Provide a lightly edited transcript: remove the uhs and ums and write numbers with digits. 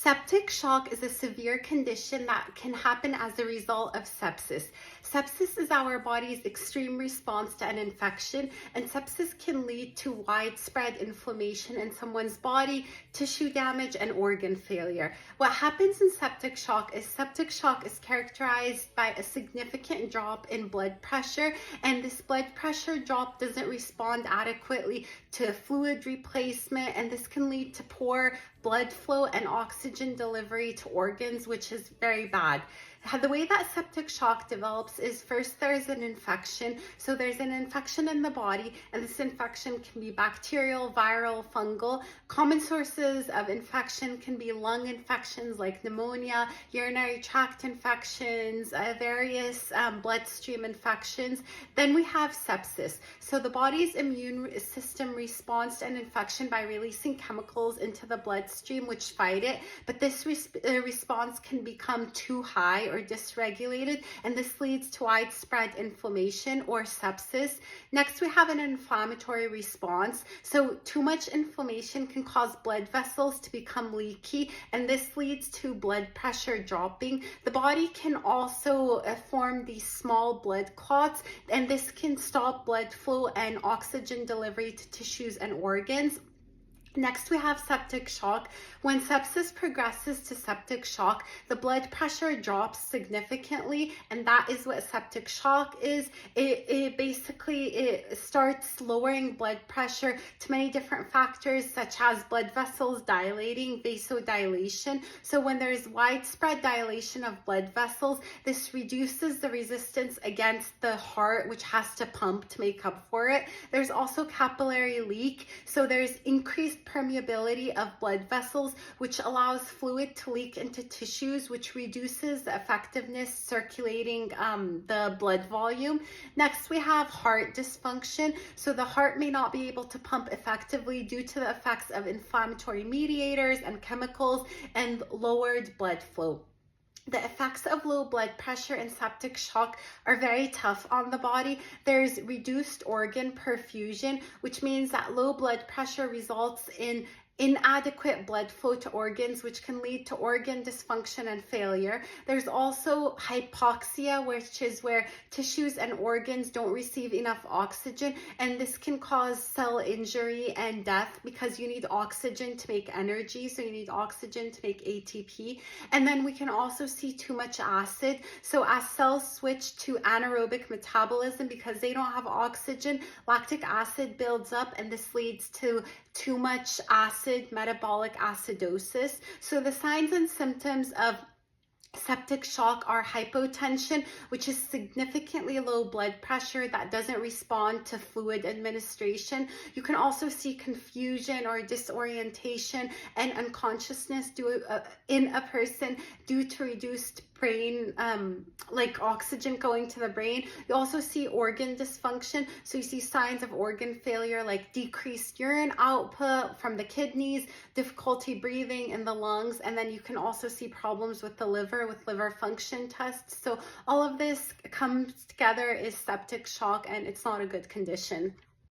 Septic shock is a severe condition that can happen as a result of sepsis. Sepsis is our body's extreme response to an infection, and sepsis can lead to widespread inflammation in someone's body, tissue damage, and organ failure. What happens in septic shock is characterized by a significant drop in blood pressure, and this blood pressure drop doesn't respond adequately to fluid replacement, and this can lead to poor blood flow and oxygen delivery to organs, which is very bad. The way that septic shock develops is first there's an infection. So there's an infection in the body, and this infection can be bacterial, viral, fungal. Common sources of infection can be lung infections like pneumonia, urinary tract infections, various bloodstream infections. Then we have sepsis. So the body's immune system responds to an infection by releasing chemicals into the bloodstream which fight it, but this response can become too high or dysregulated, and this leads to widespread inflammation or sepsis. Next, we have an inflammatory response. So too much inflammation can cause blood vessels to become leaky, and this leads to blood pressure dropping. The body can also form these small blood clots, and this can stop blood flow and oxygen delivery to tissues and organs. Next, we have septic shock. When sepsis progresses to septic shock, the blood pressure drops significantly, and that is what septic shock is. It basically starts lowering blood pressure to many different factors, such as blood vessels dilating, vasodilation. So when there's widespread dilation of blood vessels, this reduces the resistance against the heart, which has to pump to make up for it. There's also capillary leak. So there's increased permeability of blood vessels, which allows fluid to leak into tissues, which reduces the effectiveness circulating the blood volume. Next, we have heart dysfunction. So the heart may not be able to pump effectively due to the effects of inflammatory mediators and chemicals and lowered blood flow. The effects of low blood pressure and septic shock are very tough on the body. There's reduced organ perfusion, which means that low blood pressure results in inadequate blood flow to organs, which can lead to organ dysfunction and failure. There's also hypoxia, which is where tissues and organs don't receive enough oxygen, and this can cause cell injury and death because you need oxygen to make energy, so you need oxygen to make ATP. And then we can also see too much acid. So as cells switch to anaerobic metabolism because they don't have oxygen, lactic acid builds up, and this leads to too much acid, metabolic acidosis. So the signs and symptoms of septic shock are hypotension, which is significantly low blood pressure that doesn't respond to fluid administration. You can also see confusion or disorientation and unconsciousness in a person due to reduced brain, like oxygen going to the brain. You also see organ dysfunction. So you see signs of organ failure like decreased urine output from the kidneys, difficulty breathing in the lungs, and then you can also see problems with the liver, with liver function tests. So all of this comes together is septic shock, and it's not a good condition.